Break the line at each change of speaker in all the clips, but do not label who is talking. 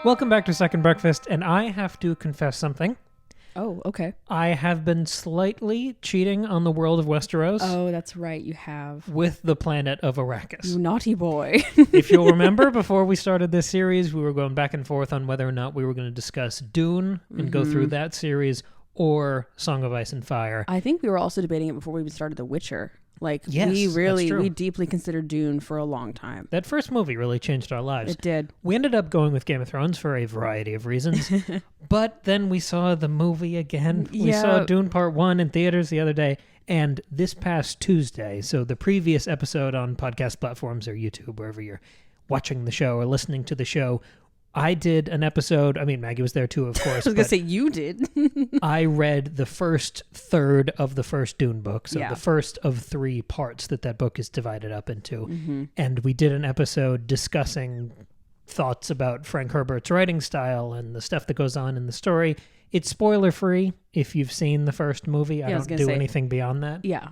Welcome back to Second Breakfast, and I have to confess something.
Oh, okay.
I have been slightly cheating on the world of Westeros.
Oh, that's right, you have.
With the planet of Arrakis.
You naughty boy.
If you'll remember, before we started this series, we were going back and forth on whether or not we were going to discuss Dune and go through that series, or Song of Ice and Fire.
I think we were also debating it before we even started The Witcher. Like,
yes,
we deeply considered Dune for a long time.
That first movie really changed our lives.
It did.
We ended up going with Game of Thrones for a variety of reasons, but then we saw the movie again.
Yeah.
We saw Dune Part 1 in theaters the other day, and this past Tuesday, so the previous episode on podcast platforms or YouTube, wherever you're watching the show or listening to the show, I did an episode. I mean, Maggie was there too, of course.
I was going to say you did.
I read the first third of the first Dune book, so the first of 3 parts that book is divided up into. And we did an episode discussing thoughts about Frank Herbert's writing style and the stuff that goes on in the story. It's spoiler-free if you've seen the first movie. I don't do anything beyond that.
Yeah,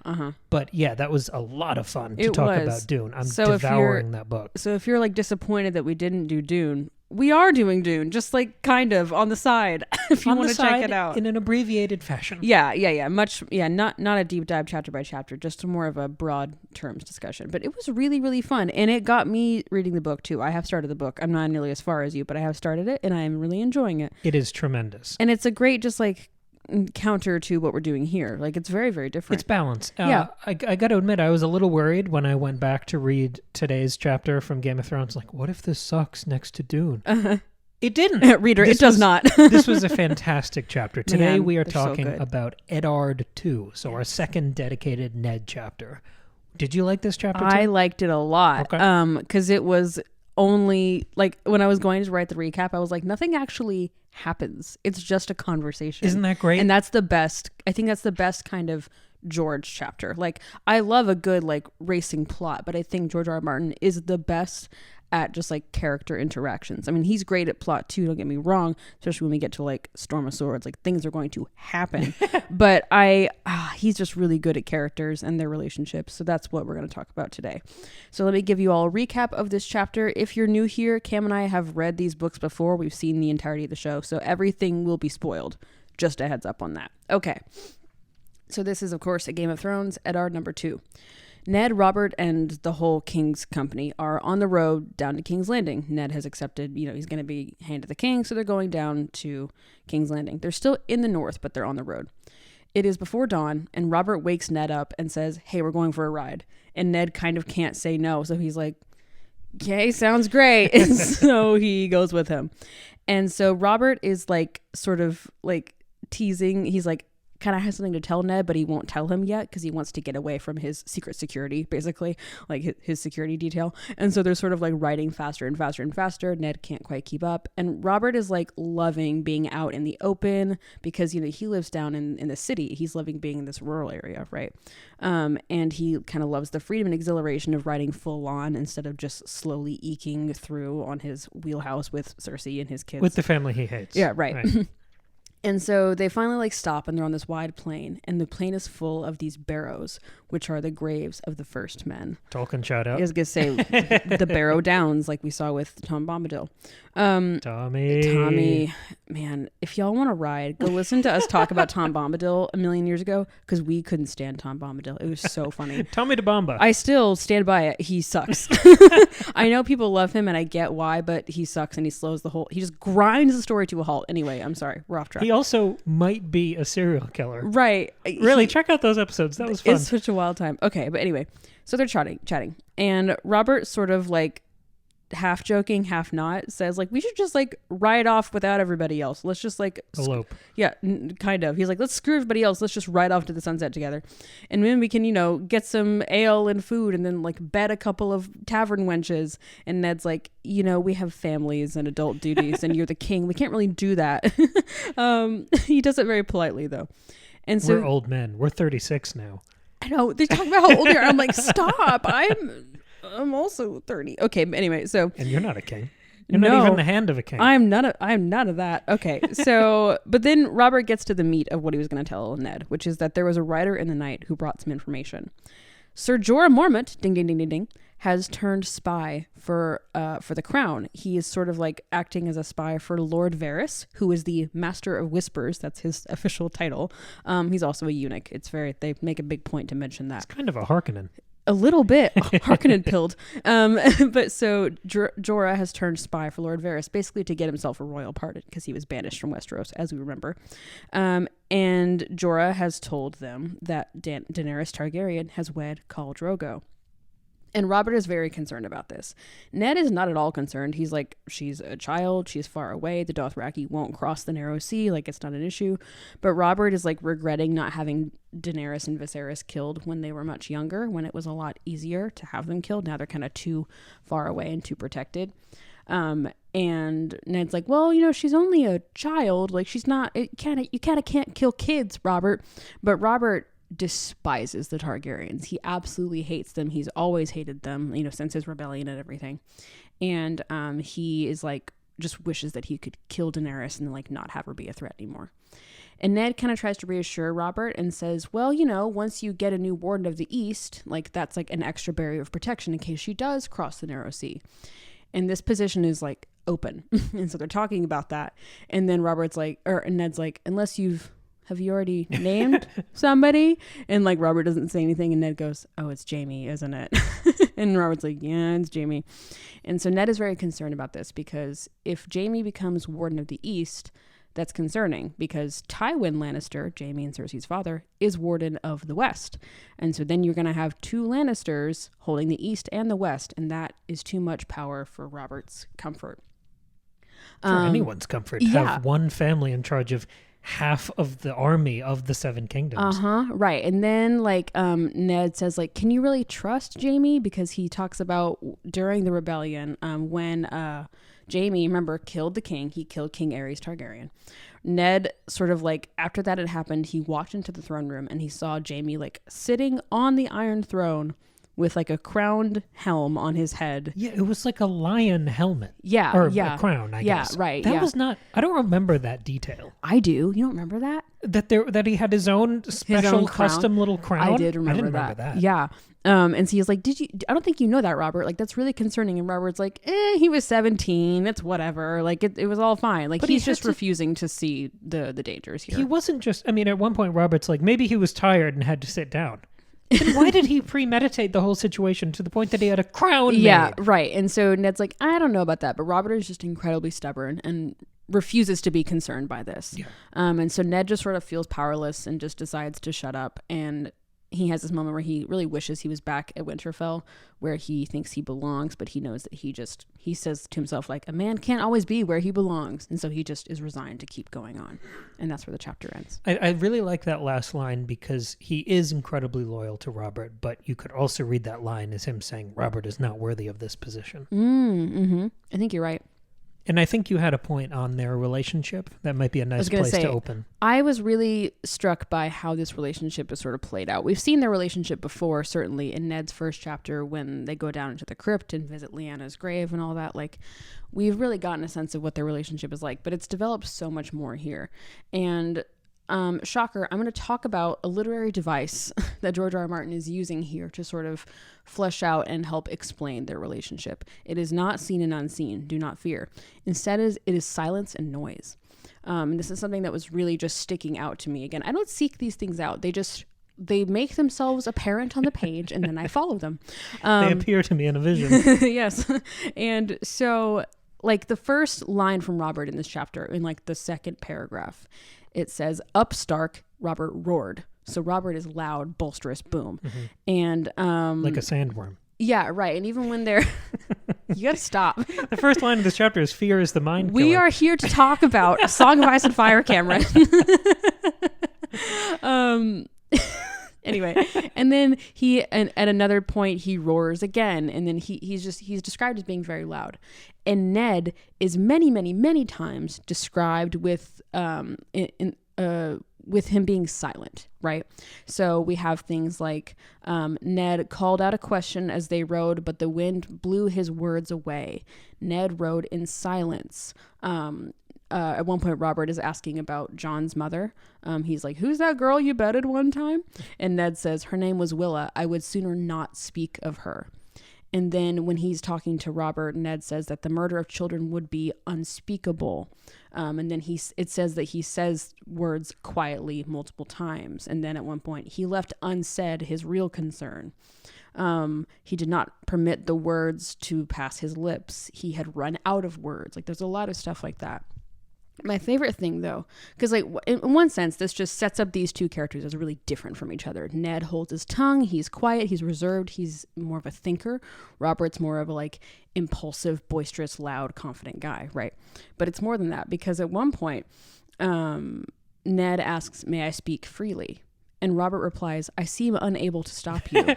But yeah, that was a lot of fun to talk about Dune. I'm devouring that book.
So if you're like disappointed that we didn't do Dune, we are doing Dune, just like kind of on the side, if you want to check it out.
In an abbreviated fashion.
Yeah. Not a deep dive chapter by chapter, just more of a broad terms discussion. But it was really, really fun. And it got me reading the book too. I have started the book. I'm not nearly as far as you, but I have started it and I am really enjoying it.
It is tremendous.
And it's a great, just like, counter to what we're doing here. Like, it's very, very different.
It's balanced.
Yeah.
I got to admit, I was a little worried when I went back to read today's chapter from Game of Thrones. Like, what if this sucks next to Dune? It didn't.
Reader, it does not.
This was a fantastic chapter. Today
Man,
we are talking
so
about Eddard 2, so our second dedicated Ned chapter. Did you like this chapter too?
I liked it a lot.
Okay.
Because it was only, like, when I was going to write the recap, I was like, nothing actually happens. It's just a conversation.
Isn't that great?
And that's the best. I think that's the best kind of George chapter. Like, I love a good, like, racing plot, but I think George R.R. Martin is the best at just like character interactions. I mean, he's great at plot too, don't get me wrong, especially when we get to like Storm of Swords, like things are going to happen. But he's just really good at characters and their relationships. So that's what we're going to talk about today. So let me give you all a recap of this chapter. If you're new here, Cam and I have read these books before. We've seen the entirety of the show, so everything will be spoiled. Just a heads up on that. Okay. So this is, of course, a Game of Thrones, Eddard number 2. Ned, Robert, and the whole King's company are on the road down to King's Landing. Ned has accepted, he's going to be hand to the king, so they're going down to King's Landing. They're still in the north, but they're on the road. It is before dawn, and Robert wakes Ned up and says, hey, we're going for a ride. And Ned kind of can't say no, so he's like, okay, sounds great. And so he goes with him. And so Robert is like sort of like teasing. He's like, kind of has something to tell Ned, but he won't tell him yet because he wants to get away from his secret security, basically, like his security detail. And so they're sort of like riding faster and faster and faster. Ned can't quite keep up. And Robert is like loving being out in the open because, he lives down in the city. He's loving being in this rural area, right? And he kind of loves the freedom and exhilaration of riding full on instead of just slowly eking through on his wheelhouse with Cersei and his kids.
With the family he hates.
Yeah, right. And so they finally like stop and they're on this wide plain, and the plain is full of these barrows, which are the graves of the first men.
Tolkien shout out.
I was going to say the Barrow Downs, like we saw with Tom Bombadil. Tommy, man, if y'all want to ride, go listen to us talk about Tom Bombadil a million years ago, because we couldn't stand Tom Bombadil. It was so funny.
Tommy de Bomba.
I still stand by it. He sucks. I know people love him and I get why, but he sucks and he he just grinds the story to a halt. Anyway, I'm sorry. We're off track.
He also might be a serial killer.
Right.
Really, check out those episodes. That was fun.
It's such a wild time. Okay, but anyway, so they're chatting. And Robert sort of like half joking, half not, says like, we should just like ride off without everybody else. Let's just like
elope.
Yeah, kind of. He's like, let's screw everybody else. Let's just ride off to the sunset together. And then we can, get some ale and food and then like bed a couple of tavern wenches. And Ned's like, we have families and adult duties and you're the king. We can't really do that. He does it very politely though. And so
we're old men. We're 36 now.
I know. They're talking about how old you are. I'm like, stop. I'm also 30. Okay, but anyway, so.
And you're not a king. You're not even the hand of a king.
I'm none of that. Okay, so, but then Robert gets to the meat of what he was going to tell Ned, which is that there was a rider in the night who brought some information. Sir Jorah Mormont, ding, ding, ding, ding, ding, has turned spy for the crown. He is sort of like acting as a spy for Lord Varys, who is the Master of Whispers. That's his official title. He's also a eunuch. They make a big point to mention that.
It's kind of a Harkonnen.
A little bit. Harkonnen pilled. But so Jorah has turned spy for Lord Varys, basically to get himself a royal pardon, because he was banished from Westeros, as we remember. And Jorah has told them that Daenerys Targaryen has wed Khal Drogo. And Robert is very concerned about this. Ned is not at all concerned. He's like, she's a child. She's far away. The Dothraki won't cross the narrow sea. Like, it's not an issue. But Robert is like regretting not having Daenerys and Viserys killed when they were much younger, when it was a lot easier to have them killed. Now they're kind of too far away and too protected. And Ned's like, well, she's only a child. Like, she's not, you kind of can't kill kids, Robert. But Robert despises the Targaryens. He absolutely hates them. He's always hated them, since his rebellion and everything. And he is like, just wishes that he could kill Daenerys and like not have her be a threat anymore. And Ned kind of tries to reassure Robert and says, well, once you get a new Warden of the East, like that's like an extra barrier of protection in case she does cross the narrow sea. And this position is like open. And so they're talking about that. And then Ned's like, have you already named somebody? And like Robert doesn't say anything, and Ned goes, oh, it's Jaime, isn't it? And Robert's like, yeah, it's Jaime. And so Ned is very concerned about this, because if Jaime becomes Warden of the East, that's concerning, because Tywin Lannister, Jaime and Cersei's father, is Warden of the West. And so then you're going to have two Lannisters holding the East and the West, and that is too much power for Robert's comfort.
For anyone's comfort, to have one family in charge of half of the army of the Seven Kingdoms.
Right. And then like Ned says, like, can you really trust Jaime? Because he talks about during the rebellion, when Jaime, remember, killed the king. He killed King Aerys Targaryen. Ned sort of like, after that had happened, he walked into the throne room and he saw Jaime like sitting on the Iron Throne with like a crowned helm on his head.
Yeah, it was like a lion helmet.
Yeah.
Or a crown, I guess.
Yeah, right.
That was not, I don't remember that detail.
I do. You don't remember that?
That he had his own special custom little crown?
I didn't remember that. Yeah. And so he was like, I don't think you know that, Robert. Like, that's really concerning. And Robert's like, he was 17. It's whatever. Like, it was all fine. Like, but he's just refusing to see the dangers here.
He wasn't just, at one point, Robert's like, maybe he was tired and had to sit down. Then why did he premeditate the whole situation to the point that he had a crown made?
Yeah, right. And so Ned's like, I don't know about that. But Robert is just incredibly stubborn and refuses to be concerned by this. Yeah. And so Ned just sort of feels powerless and just decides to shut up. And he has this moment where he really wishes he was back at Winterfell, where he thinks he belongs, but he knows that he says to himself, like, a man can't always be where he belongs. And so he just is resigned to keep going on. And that's where the chapter ends.
I really like that last line, because he is incredibly loyal to Robert, but you could also read that line as him saying Robert is not worthy of this position.
I think you're right.
And I think you had a point on their relationship. That might be a nice place to open.
I was really struck by how this relationship is sort of played out. We've seen their relationship before, certainly in Ned's first chapter, when they go down into the crypt and visit Lyanna's grave and all that. Like, we've really gotten a sense of what their relationship is like, but it's developed so much more here. And shocker, I'm going to talk about a literary device that George R.R. Martin is using here to sort of flesh out and help explain their relationship. It is not seen and unseen, do not fear. Instead, it is silence and noise. This is something that was really just sticking out to me. Again, I don't seek these things out. They make themselves apparent on the page, and then I follow them.
They appear to me in a vision.
Yes. And so, like, the first line from Robert in this chapter, in like the second paragraph, it says, "Up Stark, Robert roared." So Robert is loud, boisterous, boom. And
like a sandworm.
Yeah, right. And even when they're you gotta stop.
The first line of this chapter is "Fear is the mind killer."
We are here to talk about A Song of Ice and Fire, Cameron. Anyway, and then at another point he roars again, and then he's described as being very loud. And Ned is many, many, many times described with him being silent, right? So we have things like Ned called out a question as they rode, but the wind blew his words away. Ned rode in silence. At one point, Robert is asking about Jon's mother. He's like, "Who's that girl you bedded one time?" And Ned says, "Her name was Willa. I would sooner not speak of her." And then when he's talking to Robert, Ned says that the murder of children would be unspeakable. And then it says that he says words quietly multiple times. And then at one point, he left unsaid his real concern. He did not permit the words to pass his lips. He had run out of words. Like, there's a lot of stuff like that. My favorite thing, though, because like in one sense, this just sets up these two characters as really different from each other. Ned holds his tongue. He's quiet. He's reserved. He's more of a thinker. Robert's more of a like impulsive, boisterous, loud, confident guy, right? But it's more than that, because at one point, Ned asks, "May I speak freely?" And Robert replies, "I seem unable to stop you."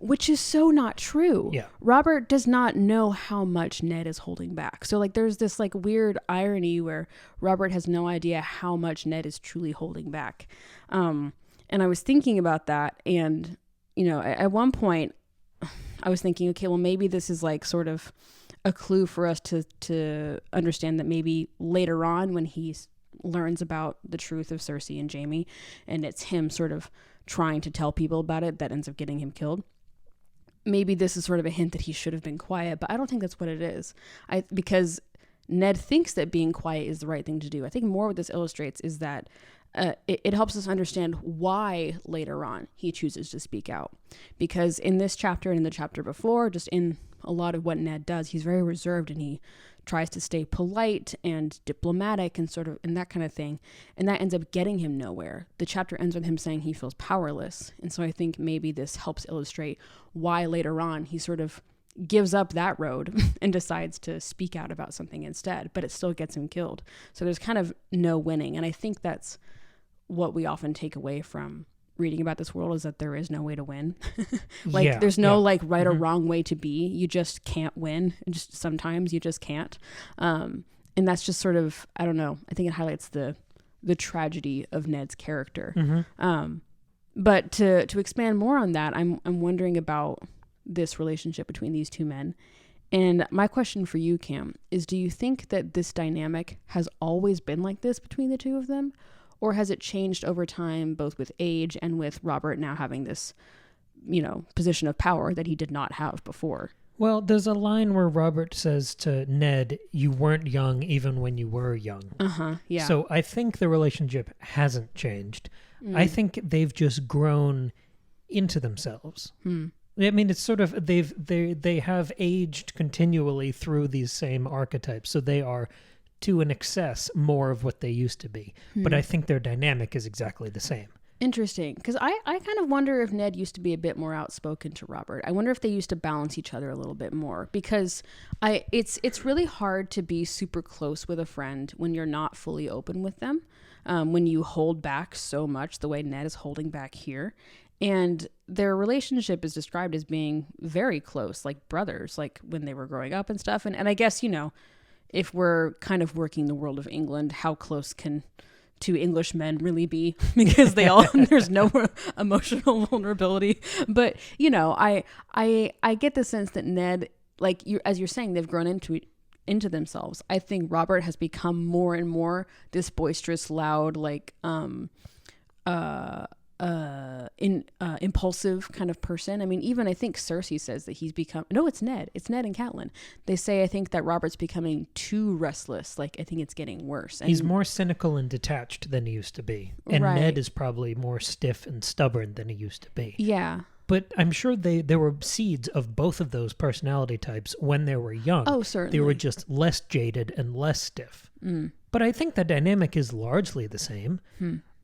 Which is so not true.
Yeah.
Robert does not know how much Ned is holding back. So like there's this like weird irony where Robert has no idea how much Ned is truly holding back. And I was thinking about that, and you know, at one point I was thinking, okay, well maybe this is like sort of a clue for us to understand that maybe later on when he learns about the truth of Cersei and Jaime, and it's him sort of trying to tell people about it that ends up getting him killed. Maybe this is sort of a hint that he should have been quiet, but I don't think that's what it is. Because Ned thinks that being quiet is the right thing to do. I think more what this illustrates is that it helps us understand why later on he chooses to speak out. Because in this chapter and in the chapter before, just in a lot of what Ned does, he's very reserved and he tries to stay polite and diplomatic and sort of and that kind of thing. And that ends up getting him nowhere. The chapter ends with him saying he feels powerless. And so I think maybe this helps illustrate why later on he sort of gives up that road and decides to speak out about something instead, but it still gets him killed. So there's kind of no winning. And I think that's what we often take away from reading about this world, is that there is no way to win. There's no like right or wrong way to be. You just can't win. Just sometimes you just can't. And that's just sort of, I don't know. I think it highlights the tragedy of Ned's character. But to expand more on that, I'm wondering about this relationship between these two men. And my question for you, Cam, is do you think that this dynamic has always been like this between the two of them? Or has it changed over time, both with age and with Robert now having this, you know, position of power that he did not have before?
Well, there's a line where Robert says to Ned, "You weren't young even when you were young."
Yeah.
So I think the relationship hasn't changed. I think they've just grown into themselves. I mean, it's sort of they have aged continually through these same archetypes. So they are, to an excess, more of what they used to be. But I think their dynamic is exactly the same.
Interesting. Because I kind of wonder if Ned used to be a bit more outspoken to Robert. I wonder if they used to balance each other a little bit more. Because it's really hard to be super close with a friend when you're not fully open with them. When you hold back so much the way Ned is holding back here. And their relationship is described as being very close, like brothers, like when they were growing up and stuff. And I guess, you know, if we're kind of working the world of England, how close can two Englishmen really be? Because they all, there's no emotional vulnerability. But, you know, I get the sense that Ned, like you, as you're saying, they've grown into themselves. I think Robert has become more and more this boisterous, loud, like, impulsive kind of person. I mean, even I think Cersei says that he's become, no, it's Ned and Catelyn. They say, I think that Robert's becoming too restless. Like, I think it's getting worse. And he's
more cynical and detached than he used to be. And right. Ned is probably more stiff and stubborn than he used to be.
Yeah.
But I'm sure there were seeds of both of those personality types when they were young.
Oh, certainly.
They were just less jaded and less stiff. But I think the dynamic is largely the same.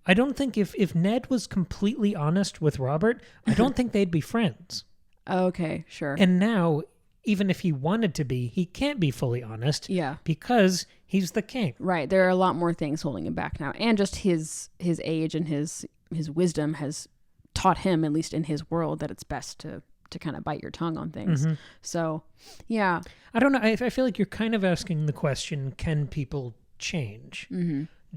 I don't think if Ned was completely honest with Robert, I don't think they'd be friends.
Okay, sure.
And now, even if he wanted to be, he can't be fully honest.
Yeah.
Because he's the king.
Right. There are a lot more things holding him back now. And just his age and his wisdom has taught him, at least in his world, that it's best to kind of bite your tongue on things. So, yeah.
I don't know. I feel like you're kind of asking the question, can people change?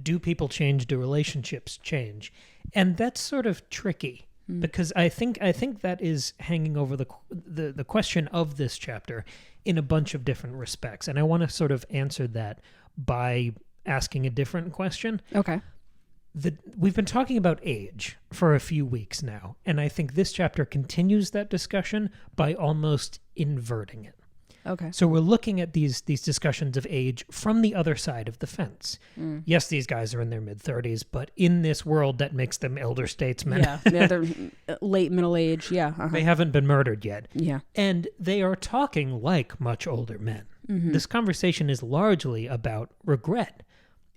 Do people change? Do relationships change? And that's sort of tricky because I think that is hanging over the question of this chapter in a bunch of different respects. And I want to sort of answer that by asking a different question.
Okay.
we've been talking about age for a few weeks now, and I think this chapter continues that discussion by almost inverting it.
Okay.
So we're looking at these discussions of age from the other side of the fence. Yes, these guys are in their mid-30s, but in this world that makes them elder statesmen.
Yeah, they're late middle age. Yeah. Uh-huh.
They haven't been murdered yet.
Yeah.
And they are talking like much older men. This conversation is largely about regret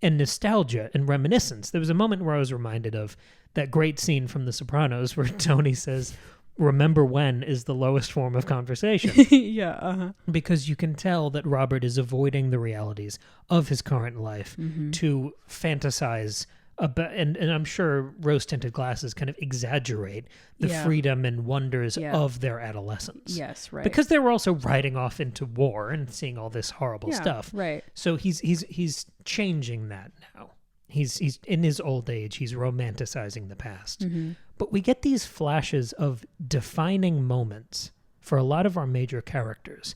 and nostalgia and reminiscence. There was a moment where I was reminded of that great scene from The Sopranos where Tony says, "Remember when" is the lowest form of conversation.
Yeah. Uh-huh.
Because you can tell that Robert is avoiding the realities of his current life to fantasize about, and I'm sure rose-tinted glasses kind of exaggerate the freedom and wonders of their adolescence.
Yes, right.
Because they were also riding off into war and seeing all this horrible stuff.
Right.
So he's changing that now. He's in his old age, he's romanticizing the past. But we get these flashes of defining moments for a lot of our major characters.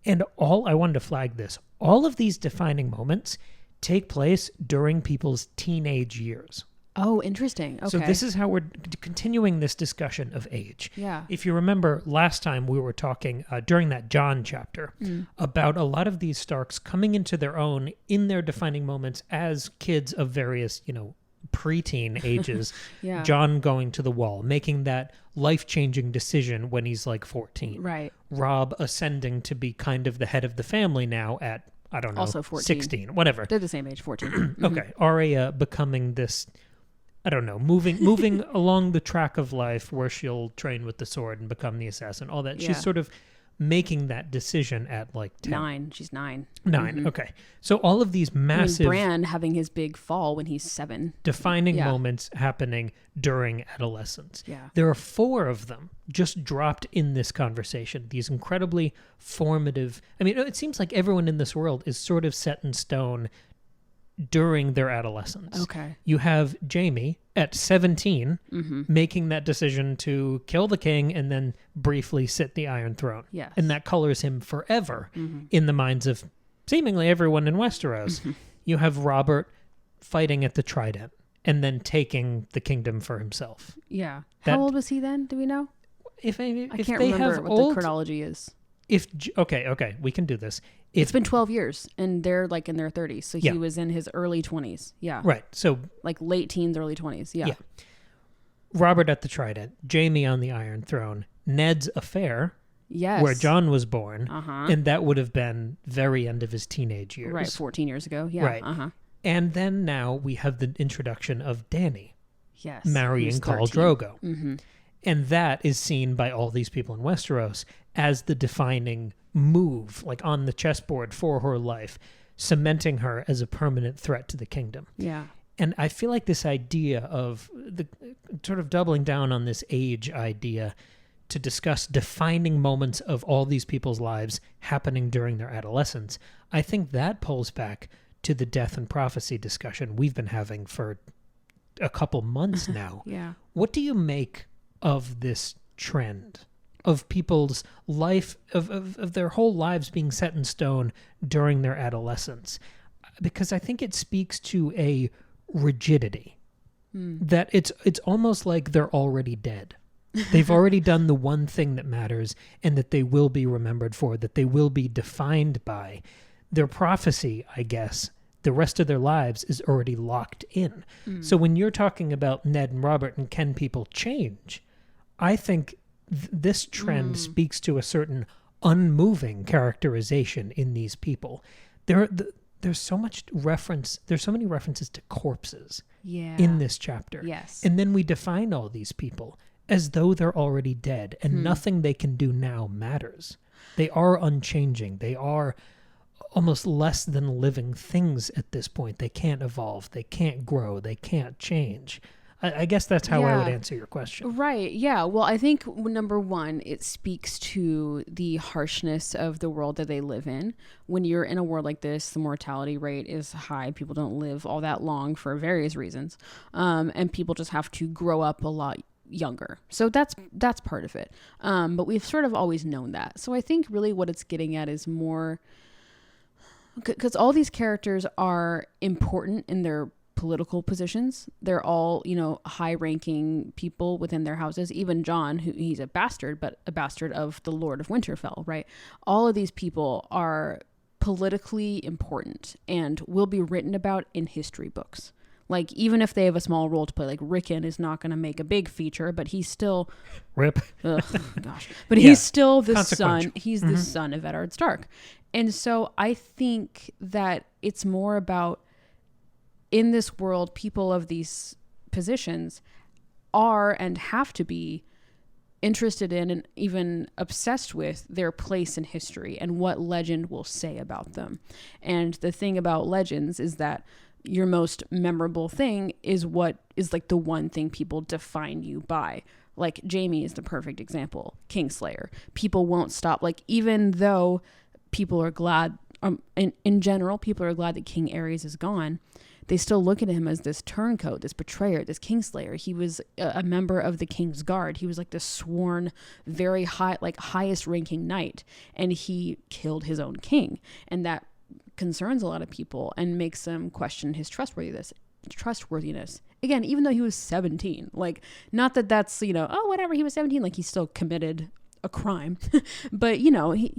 And I wanted to flag this, all of these defining moments take place during people's teenage years.
Oh, interesting. Okay.
So this is how we're continuing this discussion of age.
Yeah.
If you remember last time we were talking during that John chapter about a lot of these Starks coming into their own in their defining moments as kids of various, preteen ages.
Yeah.
John going to the Wall, making that life-changing decision when he's like 14.
Right.
Rob ascending to be kind of the head of the family now at, I don't know,
Also 14.
16, whatever.
They're the same age, 14.
Okay. Arya becoming this, I don't know, moving along the track of life where she'll train with the sword and become the assassin, all that.
Yeah.
She's sort of making that decision at like 10.
9. She's 9.
9. Okay. So all of these massive
Bran having his big fall when he's 7.
defining moments happening during adolescence.
Yeah.
There are 4 of them just dropped in this conversation. These incredibly formative. I mean, it seems like everyone in this world is sort of set in stone during their adolescence.
Okay.
You have Jaime at 17 making that decision to kill the king and then briefly sit the Iron Throne.
Yes.
And that colors him forever in the minds of seemingly everyone in Westeros. You have Robert fighting at the Trident and then taking the kingdom for himself.
Yeah.
That-
How old was he then? Do we know?
If
I
they
can't remember
have
what
old,
the chronology is.
Okay, we can do this.
It's been 12 years, and they're like in their 30s. So he was in his early 20s. Yeah.
Right. So
like late teens, early 20s. Yeah.
Robert at the Trident, Jaime on the Iron Throne, Ned's affair,
Yes.
where John was born,
Uh-huh.
and that would have been very end of his teenage years.
Right, 14 years ago. Yeah.
Right.
Uh-huh.
And then now we have the introduction of Dany
Yes.
marrying
Who's
Khal
13.
Drogo.
Mm-hmm.
And that is seen by all these people in Westeros as the defining move, like on the chessboard for her life, cementing her as a permanent threat to the kingdom.
Yeah.
And I feel like this idea of the sort of doubling down on this age idea to discuss defining moments of all these people's lives happening during their adolescence, I think that pulls back to the death and prophecy discussion we've been having for a couple months now.
Yeah.
What do you make of this trend of people's life, of their whole lives being set in stone during their adolescence? Because I think it speaks to a rigidity that it's almost like they're already dead. They've already done the one thing that matters and that they will be remembered for, that they will be defined by. Their prophecy, I guess, the rest of their lives is already locked in. So when you're talking about Ned and Robert and can people change, I think this trend speaks to a certain unmoving characterization in these people. There's so much reference. There's so many references to corpses in this chapter.
Yes.
And then we define all these people as though they're already dead and nothing they can do now matters. They are unchanging. They are almost less than living things at this point. They can't evolve. They can't grow. They can't change. I guess that's how I would answer your question.
Right. Yeah. Well, I think number one, it speaks to the harshness of the world that they live in. When you're in a world like this, the mortality rate is high. People don't live all that long for various reasons. And people just have to grow up a lot younger. So that's part of it. But we've sort of always known that. So I think really what it's getting at is more, because all these characters are important in their political positions. They're all, high-ranking people within their houses. Even Jon, he's a bastard, but a bastard of the Lord of Winterfell, right? All of these people are politically important and will be written about in history books. Like, even if they have a small role to play, like Rickon is not going to make a big feature, but he's still...
Rip.
Ugh, gosh. But he's still the son. He's the son of Eddard Stark. And so I think that it's more about, in this world, people of these positions are and have to be interested in and even obsessed with their place in history and what legend will say about them. And the thing about legends is that your most memorable thing is what is like the one thing people define you by. Like Jaime is the perfect example. Kingslayer. People won't stop. Like, even though people are glad, in general, people are glad that King Aerys is gone, they still look at him as this turncoat, this betrayer, this Kingslayer. He was a member of the King's Guard. He was like the sworn, very high, like highest ranking knight. And he killed his own king. And that concerns a lot of people and makes them question his trustworthiness. Again, even though he was 17, like, not that that's, oh, whatever, he was 17, like, he still committed a crime, but he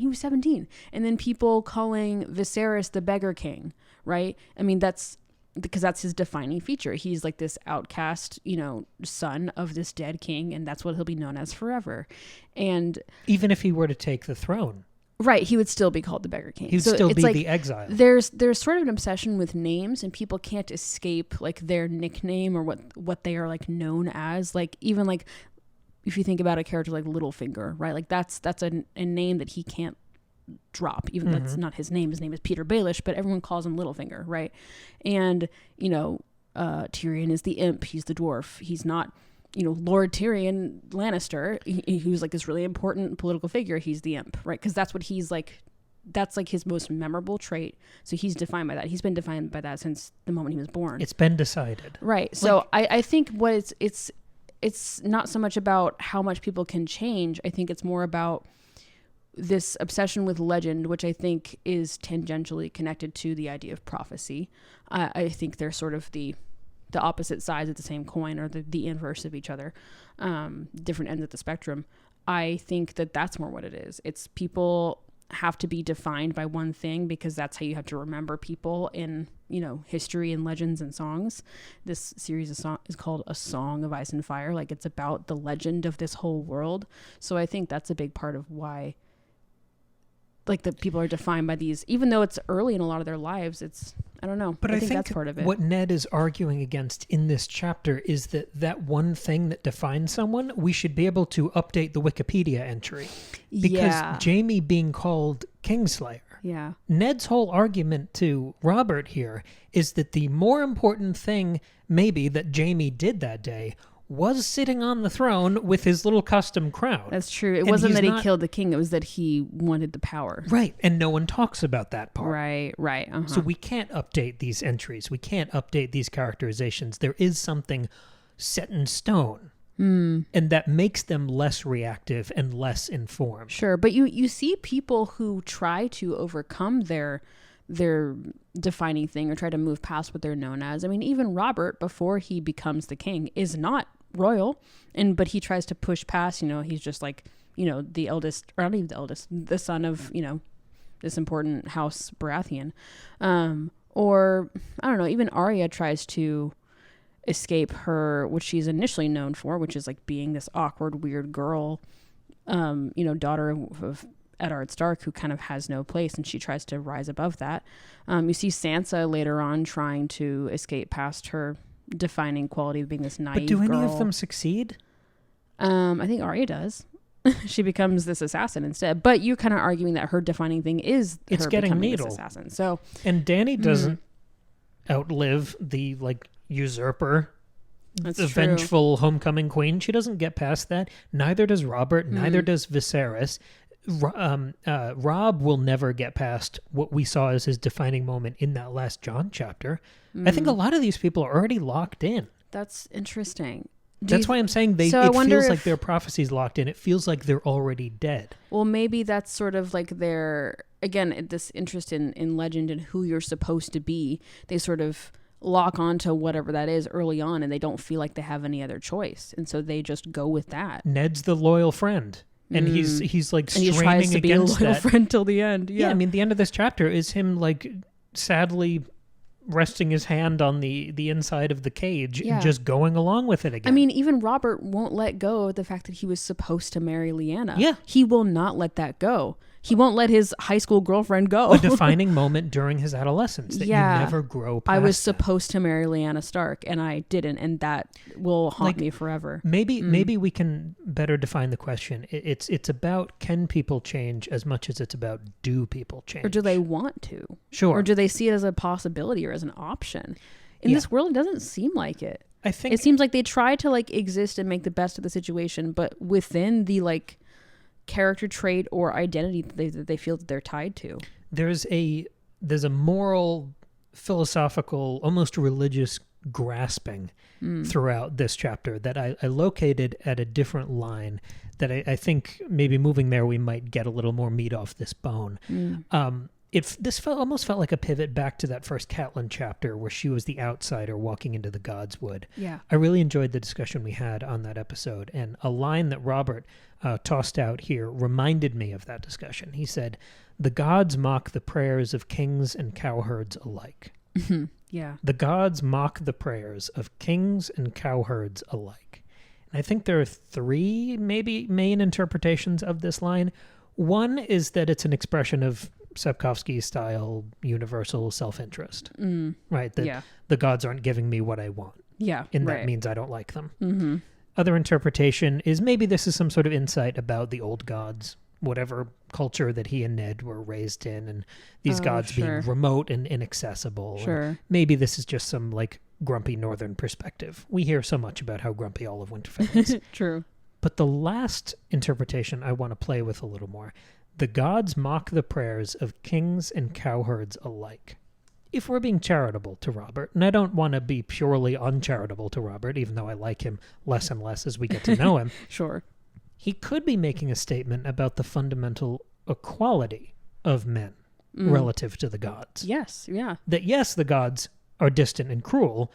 was 17. And then people calling Viserys the beggar king, right? I mean, that's because that's his defining feature. He's like this outcast, son of this dead king, and that's what he'll be known as forever. And
even if he were to take the throne,
right, he would still be called the beggar king.
He'd still be like, the exile.
There's sort of an obsession with names, and people can't escape like their nickname or what they are like known as. Like, even like if you think about a character like Littlefinger, right? Like that's a name that he can't drop, even that's not his name. His name is Peter Baelish, but everyone calls him Littlefinger, right? And Tyrion is the imp. He's the dwarf. He's not Lord Tyrion Lannister, who's like this really important political figure. He's the imp, right? Because that's what he's like. That's like his most memorable trait. So he's defined by that. He's been defined by that since the moment he was born.
It's been decided,
right? So I think what it's not so much about how much people can change. I think it's more about this obsession with legend, which I think is tangentially connected to the idea of prophecy. I think they're sort of the opposite sides of the same coin, or the inverse of each other, different ends of the spectrum. I think that that's more what it is. It's people have to be defined by one thing because that's how you have to remember people in, history and legends and songs. This series is called A Song of Ice and Fire. Like, it's about the legend of this whole world. So I think that's a big part of why, like, the people are defined by these, even though it's early in a lot of their lives. I don't know. But I think that's part of it. What
Ned is arguing against in this chapter is that one thing that defines someone, we should be able to update the Wikipedia entry. Because Jaime being called Kingslayer.
Yeah.
Ned's whole argument to Robert here is that the more important thing maybe that Jaime did that day was sitting on the throne with his little custom crown.
That's true. It wasn't that he killed the king. It was that he wanted the power.
Right. And no one talks about that part.
Right. Uh-huh.
So we can't update these entries. We can't update these characterizations. There is something set in stone. And that makes them less reactive and less informed.
Sure. But you see people who try to overcome their defining thing or try to move past what they're known as. I mean, even Robert, before he becomes the king, is not royal, but he tries to push past, he's just like, the eldest, or not even the eldest, the son of, this important house Baratheon. Or I don't know, even Arya tries to escape her, what she's initially known for, which is like being this awkward, weird girl, daughter of Eddard Stark, who kind of has no place, and she tries to rise above that. You see Sansa later on trying to escape past her defining quality of being this naive girl.
But do any of them succeed?
I think Arya does. She becomes this assassin instead. But you're kind of arguing that her defining thing is her becoming this assassin. So,
and Dany doesn't outlive the usurper, the vengeful homecoming queen. She doesn't get past that. Neither does Robert. Neither does Viserys. Rob will never get past what we saw as his defining moment in that last Jon chapter. I think a lot of these people are already locked in.
That's interesting.
That's why I'm saying it feels like their prophecy's locked in. It feels like they're already dead.
Well, maybe that's sort of like their, again, this interest in legend and who you're supposed to be. They sort of lock onto whatever that is early on, and they don't feel like they have any other choice, and so they just go with that.
Ned's the loyal friend, and he's like straining
and he tries to be a loyal friend till the end.
Yeah, I mean, the end of this chapter is him like sadly resting his hand on the inside of the cage and just going along with it again.
I mean, even Robert won't let go of the fact that he was supposed to marry Lyanna.
Yeah.
He will not let that go. He won't let his high school girlfriend go.
A defining moment during his adolescence that you never grow past.
I was supposed to marry Lyanna Stark, and I didn't, and that will haunt me forever.
Maybe we can better define the question. It's about, can people change as much as it's about, do people change?
Or do they want to?
Sure.
Or do they see it as a possibility or as an option? In this world, it doesn't seem like it.
I think
it seems like they try to like exist and make the best of the situation, but within the like character trait or identity that they feel that they're tied to.
There's a moral, philosophical, almost religious grasping throughout this chapter that I located at a different line that I think maybe moving there we might get a little more meat off this bone. Almost felt like a pivot back to that first Catelyn chapter where she was the outsider walking into the God's Wood.
Yeah.
I really enjoyed the discussion we had on that episode, and a line that Robert tossed out here reminded me of that discussion. He said, "The gods mock the prayers of kings and cowherds alike."
Yeah.
The gods mock the prayers of kings and cowherds alike. And I think there are three maybe main interpretations of this line. One is that it's an expression of Sapkowski's style universal self-interest, right? That the gods aren't giving me what I want.
Yeah.
And that means I don't like them. Other interpretation is maybe this is some sort of insight about the old gods, whatever culture that he and Ned were raised in, and these gods being remote and inaccessible.
Sure.
And maybe this is just some like grumpy northern perspective. We hear so much about how grumpy all of Winterfell is.
True.
But the last interpretation I want to play with a little more. The gods mock the prayers of kings and cowherds alike. If we're being charitable to Robert, and I don't want to be purely uncharitable to Robert, even though I like him less and less as we get to know him.
Sure.
He could be making a statement about the fundamental equality of men relative to the gods.
Yes, yeah.
That yes, the gods are distant and cruel,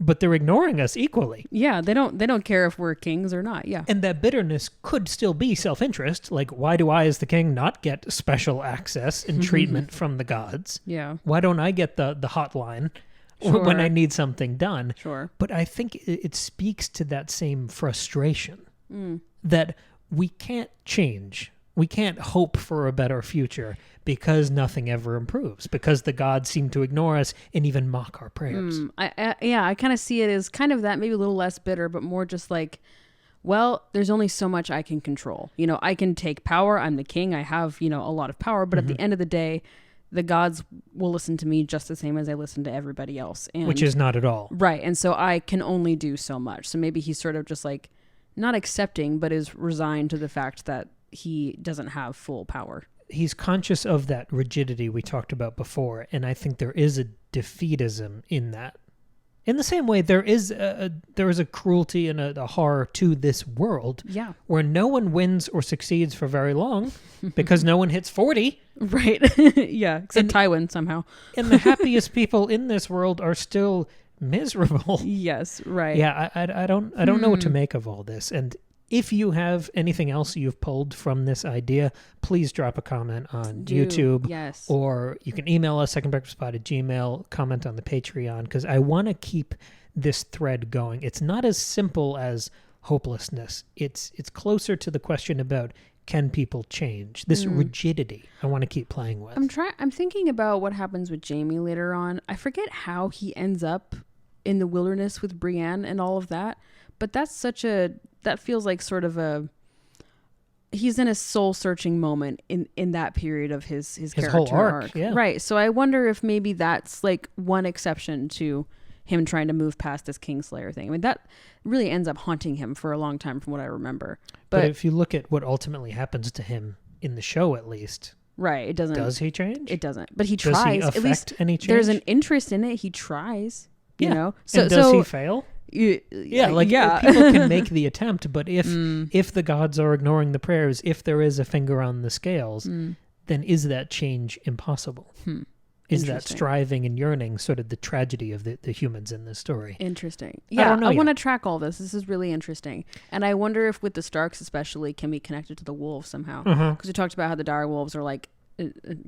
but they're ignoring us equally.
Yeah, they don't care if we're kings or not. Yeah.
And that bitterness could still be self-interest. Like, why do I as the king not get special access and treatment from the gods?
Yeah.
Why don't I get the hotline when I need something done?
Sure.
But I think it speaks to that same frustration that we can't change. We can't hope for a better future because nothing ever improves, because the gods seem to ignore us and even mock our prayers.
I kind of see it as kind of that, maybe a little less bitter, but more just like, well, there's only so much I can control. You know, I can take power. I'm the king. I have, a lot of power. But at the end of the day, the gods will listen to me just the same as I listen to everybody else. And,
which is not at all.
Right. And so I can only do so much. So maybe he's sort of just like not accepting, but is resigned to the fact that he doesn't have full power.
He's conscious of that rigidity we talked about before, and I think there is a defeatism in that. In the same way, there is a cruelty and a horror to this world, where no one wins or succeeds for very long because no one hits 40.
Right. Yeah, except Tywin somehow.
And the happiest people in this world are still miserable.
Yes, right.
Yeah, I don't know what to make of all this, and if you have anything else you've pulled from this idea, please drop a comment on YouTube.
Yes.
Or you can email us, secondbreakfastpod@gmail.com, comment on the Patreon, because I want to keep this thread going. It's not as simple as hopelessness. It's closer to the question about, can people change? This rigidity I want to keep playing with.
I'm thinking about what happens with Jaime later on. I forget how he ends up in the wilderness with Brienne and all of that, but that feels like sort of he's in a soul searching moment in that period of his character
whole arc. Yeah.
Right. So I wonder if maybe that's like one exception to him trying to move past this Kingslayer thing. I mean, that really ends up haunting him for a long time from what I remember.
But if you look at what ultimately happens to him in the show, at least.
Right. It doesn't.
Does he change?
It doesn't. But he tries.
Does he affect
at least
any change?
There's an interest in it. He tries. You know?
So, and does he fail? People can make the attempt, but if the gods are ignoring the prayers, if there is a finger on the scales, then is that change impossible? Is that striving and yearning sort of the tragedy of the humans in this story?
Interesting. Yeah, I want to track all this. This is really interesting. And I wonder if with the Starks especially can be connected to the wolves somehow. Because we talked about how the dire wolves are like,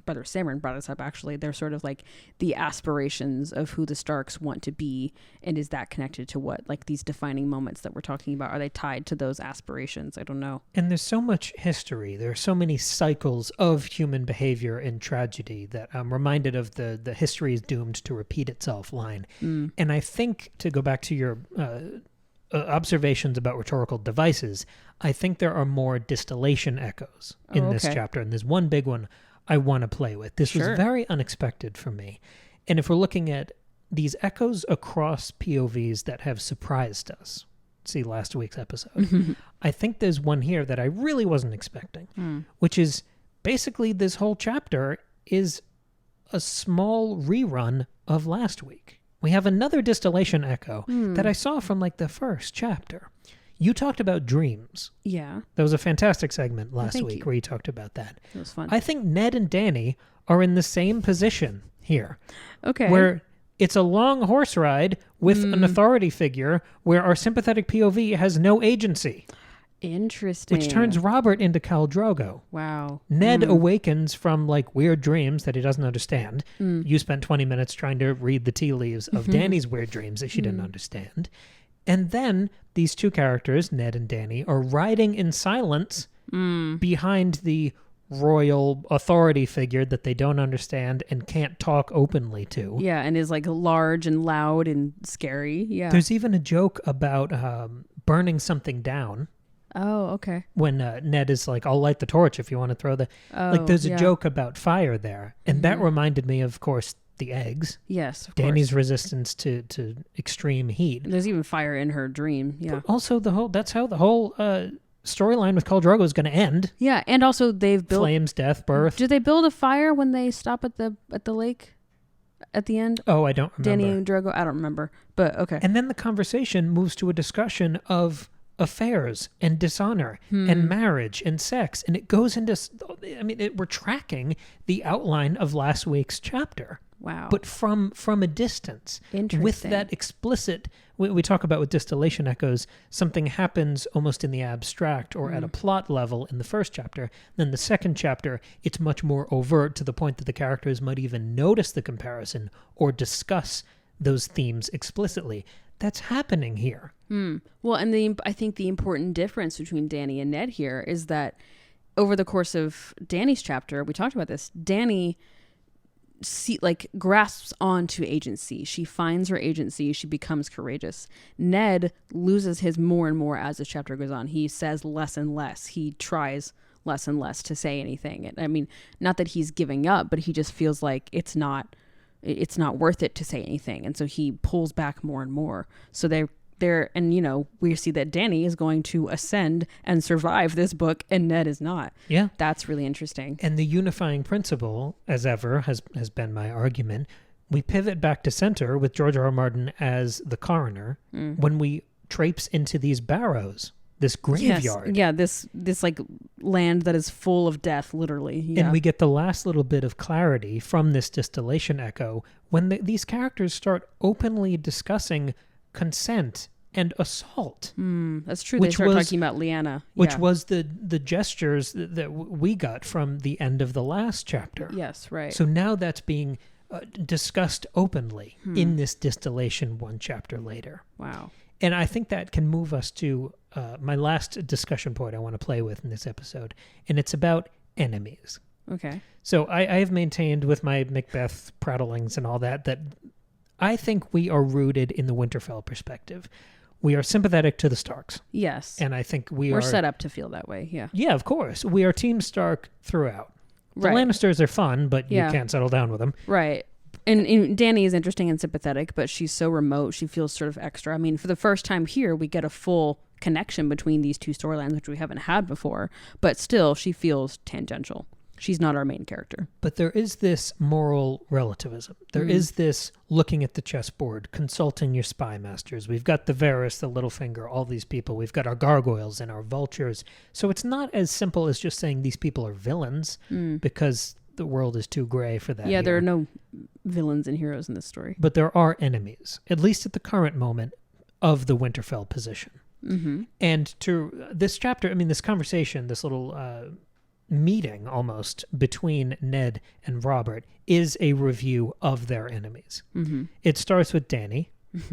Brother Samron brought us up actually, they're sort of like the aspirations of who the Starks want to be, and is that connected to what, like these defining moments that we're talking about, are they tied to those aspirations? I don't know.
And there's so much history, there are so many cycles of human behavior and tragedy that I'm reminded of the history is doomed to repeat itself line. And I think, to go back to your observations about rhetorical devices, I think there are more distillation echoes in this chapter, and there's one big one I want to play with. This was very unexpected for me. And if we're looking at these echoes across POVs that have surprised us, see last week's episode, I think there's one here that I really wasn't expecting, which is basically this whole chapter is a small rerun of last week. We have another distillation echo that I saw from like the first chapter. You talked about dreams.
Yeah.
That was a fantastic segment last week where you talked about that.
It was fun.
I think Ned and Dany are in the same position here.
Okay.
Where it's a long horse ride with an authority figure where our sympathetic POV has no agency.
Interesting.
Which turns Robert into Khal Drogo.
Wow.
Ned awakens from like weird dreams that he doesn't understand. You spent 20 minutes trying to read the tea leaves of Dany's weird dreams that she didn't understand. And then these two characters, Ned and Dany, are riding in silence behind the royal authority figure that they don't understand and can't talk openly to.
Yeah, and is like large and loud and scary. Yeah.
There's even a joke about burning something down.
Oh, okay.
When Ned is like, I'll light the torch if you want to throw the... like, there's a joke about fire there. And that reminded me, of course, the eggs.
Yes, of
Dany's
course.
resistance to extreme heat.
There's even fire in her dream. Yeah.
But also, that's how the whole storyline with Khal Drogo is going to end.
Yeah, and also they've built...
Flames, death, birth.
Do they build a fire when they stop at the lake at the end?
Oh, I don't remember.
Dany and Drogo? I don't remember. But, okay.
And then the conversation moves to a discussion of affairs and dishonor and marriage and sex, and it goes into, we're tracking the outline of last week's chapter.
Wow.
But from a distance.
Interesting.
With that explicit, we talk about with distillation echoes, something happens almost in the abstract or at a plot level in the first chapter. Then the second chapter, it's much more overt to the point that the characters might even notice the comparison or discuss those themes explicitly. That's happening here.
Well, and I think the important difference between Dany and Ned here is that over the course of Dany's chapter, we talked about this, Dany grasps onto agency. She finds her agency. She becomes courageous. Ned loses his more and more as the chapter goes on. He says less and less. He tries less and less to say anything. I mean, not that he's giving up, but he just feels like it's not worth it to say anything. And so he pulls back more and more. So we see that Dany is going to ascend and survive this book, and Ned is not.
Yeah.
That's really interesting.
And the unifying principle, as ever, has been my argument. We pivot back to center with George R.R. Martin as the coroner when we traipse into these barrows, this graveyard.
Yes. Yeah, this like land that is full of death, literally. Yeah.
And we get the last little bit of clarity from this distillation echo when these characters start openly discussing consent and assault.
That's true. They start talking about Lyanna.
Which was the gestures that we got from the end of the last chapter.
Yes, right.
So now that's being discussed openly in this distillation one chapter later.
Wow.
And I think that can move us to my last discussion point I want to play with in this episode. And it's about enemies.
Okay.
So I have maintained with my Macbeth prattlings and all that I think we are rooted in the Winterfell perspective. We are sympathetic to the Starks.
Yes.
And I think we're
set up to feel that way, yeah.
Yeah, of course. We are Team Stark throughout. The Lannisters are fun, but you can't settle down with them.
Right. And Dany is interesting and sympathetic, but she's so remote, she feels sort of extra. I mean, for the first time here, we get a full connection between these two storylines, which we haven't had before, but still, she feels tangential. She's not our main character.
But there is this moral relativism. There is this looking at the chessboard, consulting your spy masters. We've got the Varys, the Littlefinger, all these people. We've got our gargoyles and our vultures. So it's not as simple as just saying these people are villains because the world is too gray for that.
Yeah, there are no villains and heroes in this story.
But there are enemies, at least at the current moment, of the Winterfell position.
Mm-hmm.
And to this chapter, I mean, this conversation, this little meeting almost between Ned and Robert is a review of their enemies.
Mm-hmm.
It starts with Dany,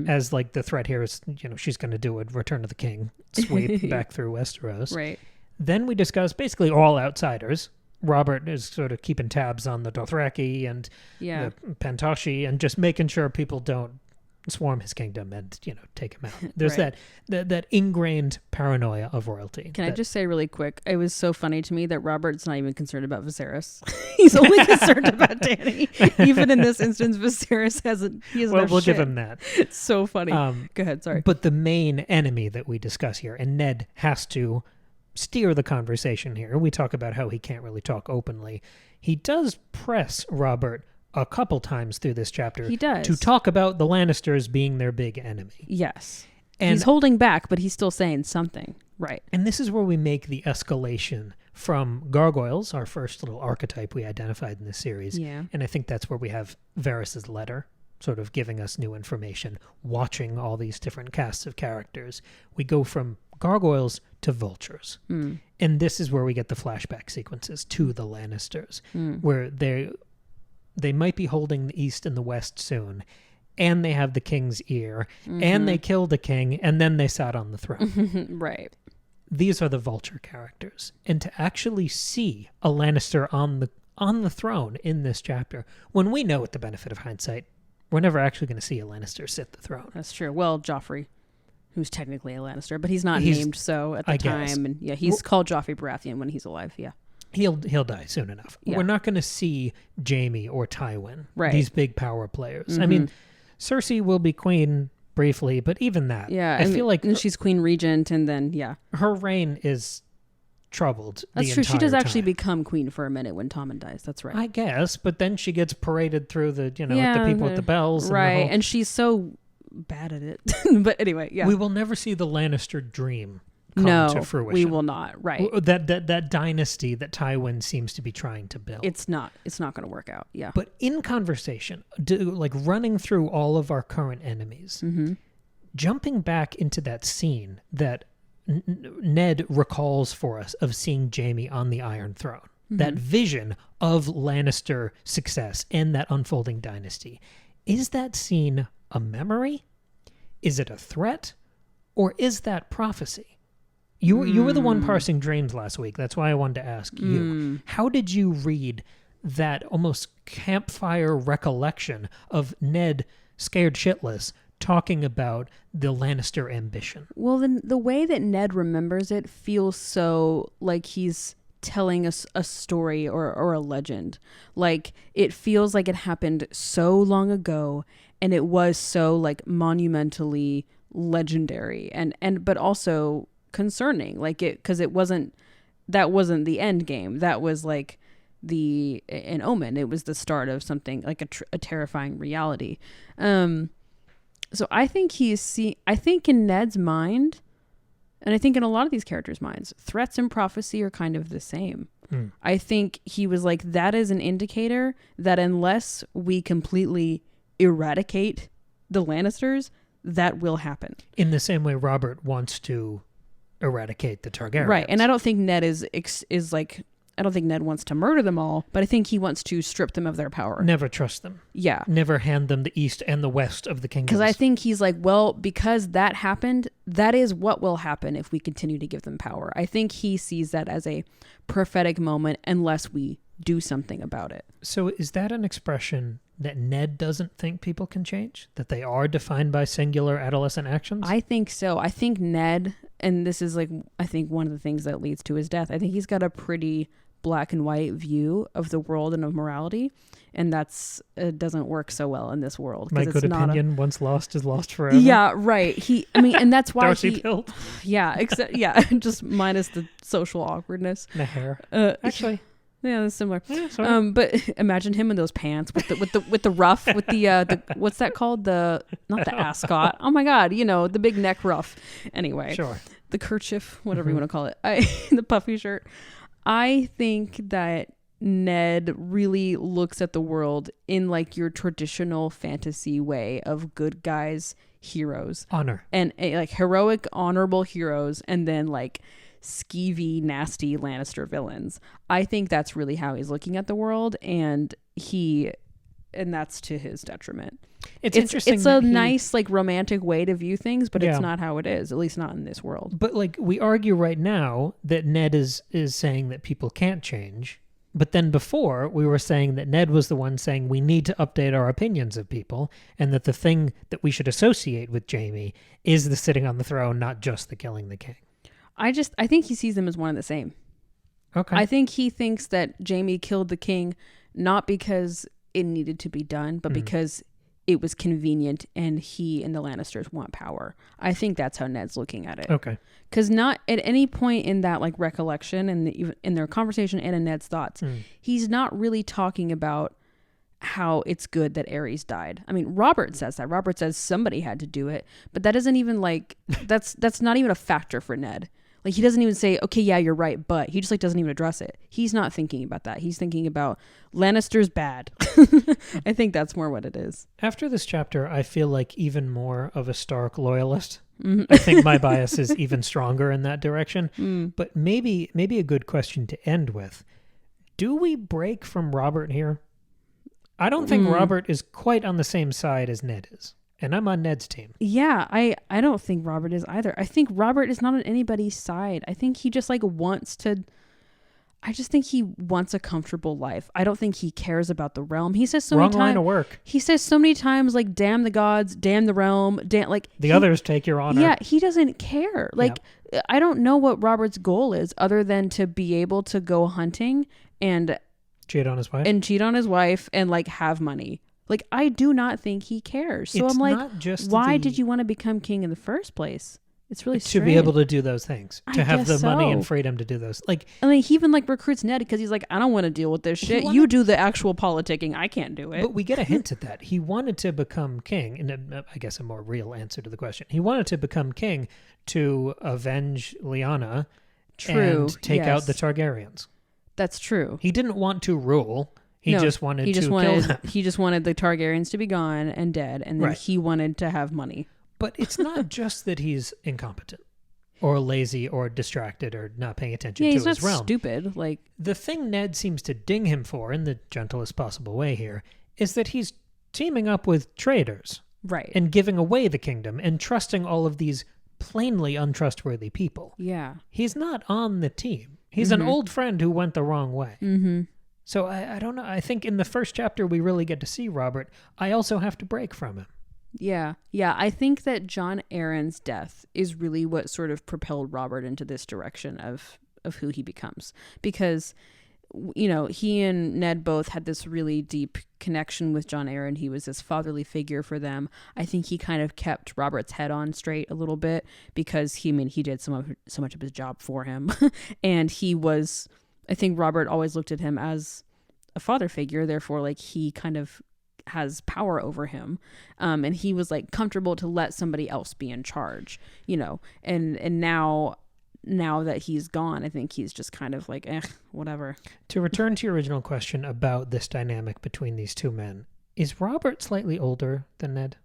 as like the threat here is, she's going to do a Return of the King sweep back through Westeros.
Right.
Then we discuss basically all outsiders. Robert is sort of keeping tabs on the Dothraki and the Pantoshi and just making sure people don't swarm his kingdom and, take him out. There's
right.
that ingrained paranoia of royalty.
Can I just say really quick, it was so funny to me that Robert's not even concerned about Viserys. He's only concerned about Dany. Even in this instance, Viserys hasn't.
We'll give him that.
It's so funny. Go ahead, sorry.
But the main enemy that we discuss here, and Ned has to steer the conversation here. We talk about how he can't really talk openly. He does press Robert a couple times through this chapter.
He does.
To talk about the Lannisters being their big enemy.
Yes.
And
he's holding back, but he's still saying something. Right.
And this is where we make the escalation from gargoyles, our first little archetype we identified in this series.
Yeah.
And I think that's where we have Varys's letter, sort of giving us new information, watching all these different casts of characters. We go from gargoyles to vultures.
Mm.
And this is where we get the flashback sequences to the Lannisters, where they might be holding the East and the West soon, and they have the king's ear, and they killed a king, and then they sat on the throne.
Right.
These are the vulture characters. And to actually see a Lannister on the throne in this chapter, when we know with the benefit of hindsight, we're never actually going to see a Lannister sit the throne.
That's true. Well, Joffrey, who's technically a Lannister, but he's not named so at the time. Guess. And he's called Joffrey Baratheon when he's alive,
He'll die soon enough. Yeah. We're not going to see Jaime or Tywin, these big power players. I mean, Cersei will be queen briefly, but even that, I feel like
she's queen regent, and then
her reign is troubled.
That's true. She does actually become queen for a minute when Tommen dies. That's right.
I guess, but then she gets paraded through the the people with the bells,
right? And she's so bad at it. But anyway,
we will never see the Lannister dream come to fruition.
We will not. Right.
That dynasty that Tywin seems to be trying to build.
It's not going to work out. Yeah.
But in conversation, like running through all of our current enemies, jumping back into that scene that Ned recalls for us of seeing Jaime on the Iron Throne, that vision of Lannister success and that unfolding dynasty. Is that scene a memory? Is it a threat? Or is that prophecy? You were the one parsing dreams last week. That's why I wanted to ask you. How did you read that almost campfire recollection of Ned, scared shitless, talking about the Lannister ambition?
Well, then the way that Ned remembers it feels so like he's telling us a story or a legend. Like it feels like it happened so long ago, and it was so like monumentally legendary and but also concerning, like it, because that wasn't the end game. That was like an omen. It was the start of something like a terrifying reality. So I think I think in Ned's mind, and I think in a lot of these characters' minds, threats and prophecy are kind of the same. I think he was like, that is an indicator that unless we completely eradicate the Lannisters, that will happen.
In the same way Robert wants to eradicate the Targaryens.
Right. And I don't think Ned is like, I don't think Ned wants to murder them all, but I think he wants to strip them of their power.
Never trust them.
Yeah.
Never hand them the east and the west of the kingdoms.
Because I think he's like, well, because that happened, that is what will happen if we continue to give them power. I think he sees that as a prophetic moment unless we do something about it.
So is that an expression that Ned doesn't think people can change? That they are defined by singular adolescent actions?
I think so. I think Ned, and this is like, I think one of the things that leads to his death, I think he's got a pretty black and white view of the world and of morality, and that's it doesn't work so well in this world.
My good opinion, once lost is lost forever.
Yeah, right. And that's why
Darcy built.
Yeah, just minus the social awkwardness.
And the hair.
Actually. Yeah, that's similar.
Yeah,
but imagine him in those pants with the ruff, with the what's that called? Not the ascot. Oh my God, the big neck ruff. Anyway,
sure.
The kerchief, whatever you want to call it. The puffy shirt. I think that Ned really looks at the world in like your traditional fantasy way of good guys, heroes,
honor,
and like heroic, honorable heroes, and then like skeevy, nasty Lannister villains. I think that's really how he's looking at the world, and that's to his detriment.
It's interesting.
It's a nice like romantic way to view things, but it's not how it is, at least not in this world.
But like we argue right now that Ned is saying that people can't change. But then before, we were saying that Ned was the one saying we need to update our opinions of people, and that the thing that we should associate with Jaime is the sitting on the throne, not just the killing the king.
I think he sees them as one and the same.
Okay.
I think he thinks that Jaime killed the king not because it needed to be done, but because it was convenient and he and the Lannisters want power. I think that's how Ned's looking at it.
Okay.
Because not at any point in that like recollection and in their conversation and in Ned's thoughts, he's not really talking about how it's good that Aerys died. I mean, Robert says that. Robert says somebody had to do it, but that doesn't even like, that's not even a factor for Ned. Like, he doesn't even say, okay, yeah, you're right, but he just like doesn't even address it. He's not thinking about that. He's thinking about Lannister's bad. I think that's more what it is.
After this chapter, I feel like even more of a Stark loyalist. I think my bias is even stronger in that direction. But maybe a good question to end with. Do we break from Robert here? I don't think Robert is quite on the same side as Ned is. And I'm on Ned's team.
Yeah, I don't think Robert is either. I think Robert is not on anybody's side. I think he just like I just think he wants a comfortable life. I don't think he cares about the realm. He says so many times.
Wrong line of work.
He says so many times like, damn the gods, damn the realm, damn like
the others take your honor.
Yeah, he doesn't care. Like, I don't know what Robert's goal is other than to be able to go hunting and
cheat on his wife
and like have money. Like, I do not think he cares. So
it's
I'm like,
not just
why did you want to become king in the first place? It's really strange.
To be able to do those things. To have the money and freedom to do those. Like,
I mean, he even like recruits Ned because he's like, I don't want to deal with this shit. You do the actual politicking. I can't do it.
But we get a hint at that. He wanted to become king, and I guess a more real answer to the question. He wanted to become king to avenge Lyanna and take out the Targaryens.
That's true.
He didn't want to rule. He just wanted to kill them.
He just wanted the Targaryens to be gone and dead, and then he wanted to have money.
But it's not just that he's incompetent or lazy or distracted or not paying attention to his realm.
He's not stupid. Like,
the thing Ned seems to ding him for, in the gentlest possible way here, is that he's teaming up with traitors.
Right.
And giving away the kingdom and trusting all of these plainly untrustworthy people.
Yeah.
He's not on the team. He's an old friend who went the wrong way.
Mm-hmm.
So I don't know. I think in the first chapter we really get to see Robert. I also have to break from him.
Yeah. Yeah. I think that Jon Arryn's death is really what sort of propelled Robert into this direction of who he becomes. Because, you know, he and Ned both had this really deep connection with Jon Arryn. He was this fatherly figure for them. I think he kind of kept Robert's head on straight a little bit because he did so much of his job for him. And I think Robert always looked at him as a father figure. Therefore, like, he kind of has power over him. And he was like comfortable to let somebody else be in charge, you know, and now that he's gone, I think he's just kind of like, whatever. To
return to your original question about this dynamic between these two men, is Robert slightly older than Ned?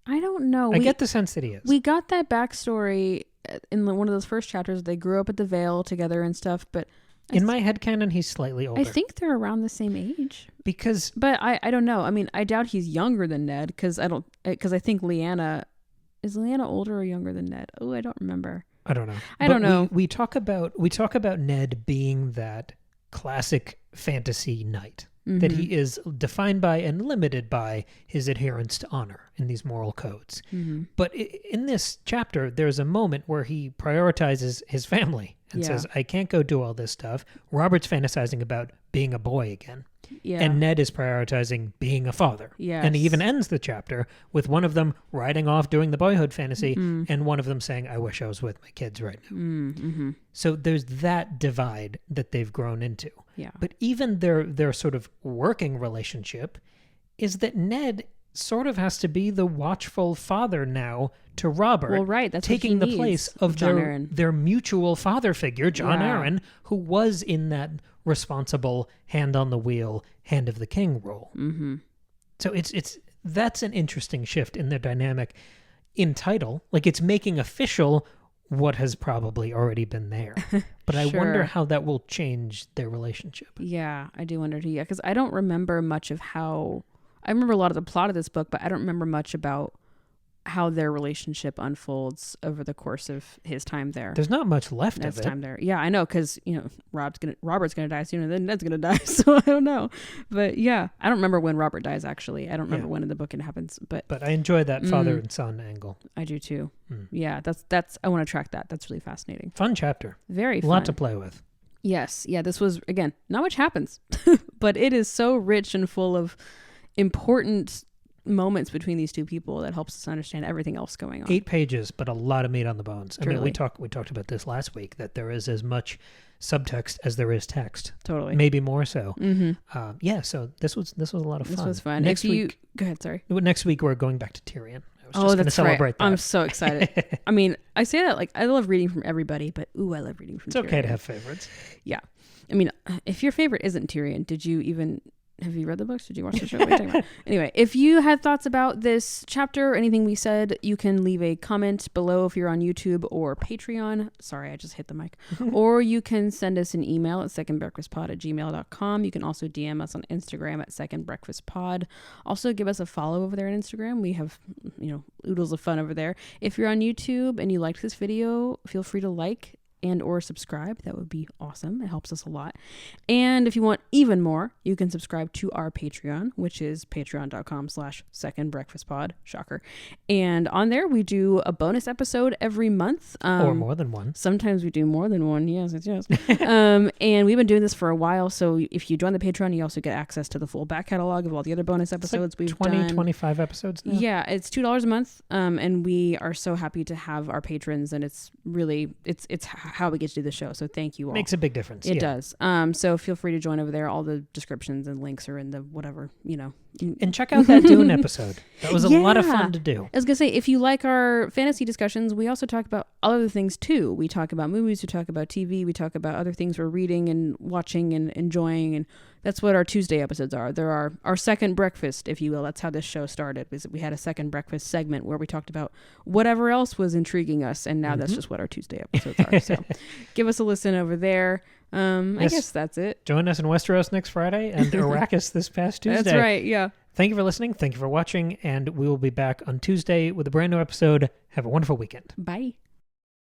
I don't know.
I get the sense that he is.
We got that backstory in one of those first chapters. They grew up at the Vale together and stuff, but
in my headcanon, he's slightly older.
I think they're around the same age.
But
I don't know. I mean, I doubt he's younger than Ned because I think Lyanna, is Lyanna older or younger than Ned? Oh, I don't remember.
I don't know.
I don't know.
We talk about Ned being that classic fantasy knight that he is defined by and limited by his adherence to honor in these moral codes. But in this chapter, there's a moment where he prioritizes his family and says, I can't go do all this stuff. Robert's fantasizing about being a boy again.
Yeah.
And Ned is prioritizing being a father.
Yes.
And he even ends the chapter with one of them riding off doing the boyhood fantasy and one of them saying, I wish I was with my kids right now. So there's that divide that they've grown into.
Yeah.
But even their sort of working relationship is that Ned sort of has to be the watchful father now to Robert.
Well, right. That's
taking
what he
the place of their mutual father figure, Jon Arryn, who was in that responsible hand on the wheel, hand of the king role.
Mm-hmm.
So that's an interesting shift in their dynamic in title. Like, it's making official what has probably already been there. But I wonder how that will change their relationship.
Yeah, I do wonder too. Yeah, because I don't remember much of how... I remember a lot of the plot of this book, but I don't remember much about how their relationship unfolds over the course of his time there.
There's not much left of it.
Time there. Yeah, I know, because, Robert's gonna die sooner than Ned's gonna die, so I don't know. But yeah, I don't remember when Robert dies, actually. I don't remember when in the book it happens. But
I enjoy that father and son angle.
I do too. Yeah, that's I want to track that. That's really fascinating.
Fun chapter.
Very fun.
A lot to play with.
Yes. Yeah, this was, again, not much happens, but it is so rich and full of important moments between these two people that helps us understand everything else going on.
8 pages, but a lot of meat on the bones.
Truly.
I mean, we talked about this last week, that there is as much subtext as there is text.
Totally.
Maybe more so.
Mm-hmm.
So this was a lot of fun.
This was fun.
Next week,
go ahead, sorry.
Next week we're going back to Tyrion. I was just
that's
celebrate
right.
that.
I'm so excited. I mean, I say that like I love reading from everybody, but I love reading from Tyrion.
It's okay to have favorites.
Yeah. I mean, if your favorite isn't Tyrion, have you read the books? Did you watch the show? Anyway, if you had thoughts about this chapter or anything we said, you can leave a comment below if you're on YouTube or Patreon. Sorry, I just hit the mic. Or you can send us an email at secondbreakfastpod@gmail.com. You can also DM us on Instagram at secondbreakfastpod. Also, give us a follow over there on Instagram. We have, oodles of fun over there. If you're on YouTube and you liked this video, feel free to like and or subscribe. That would be awesome. It helps us a lot. And if you want even more, you can subscribe to our Patreon, which is patreon.com/secondbreakfastpod. Shocker. And on there, we do a bonus episode every month.
Or more than one.
Sometimes we do more than one. Yes. And we've been doing this for a while. So if you join the Patreon, you also get access to the full back catalog of all the other bonus episodes we've done.
25 episodes now?
Yeah, it's $2 a month. And we are so happy to have our patrons, and it's really, it's how we get to do the show. So thank you all.
Makes a big difference.
It does. So feel free to join over there. All the descriptions and links are in the whatever,
And check out that Dune episode. That was a lot of fun to do.
I was going to say, if you like our fantasy discussions, we also talk about other things too. We talk about movies, we talk about TV, we talk about other things we're reading and watching and enjoying. And that's what our Tuesday episodes are. They're our second breakfast, if you will. That's how this show started. We had a second breakfast segment where we talked about whatever else was intriguing us. And now that's just what our Tuesday episodes are. So give us a listen over there. I guess that's it.
Join us in Westeros next Friday and Arrakis this past Tuesday.
That's right, yeah.
Thank you for listening. Thank you for watching. And we will be back on Tuesday with a brand new episode. Have a wonderful weekend.
Bye.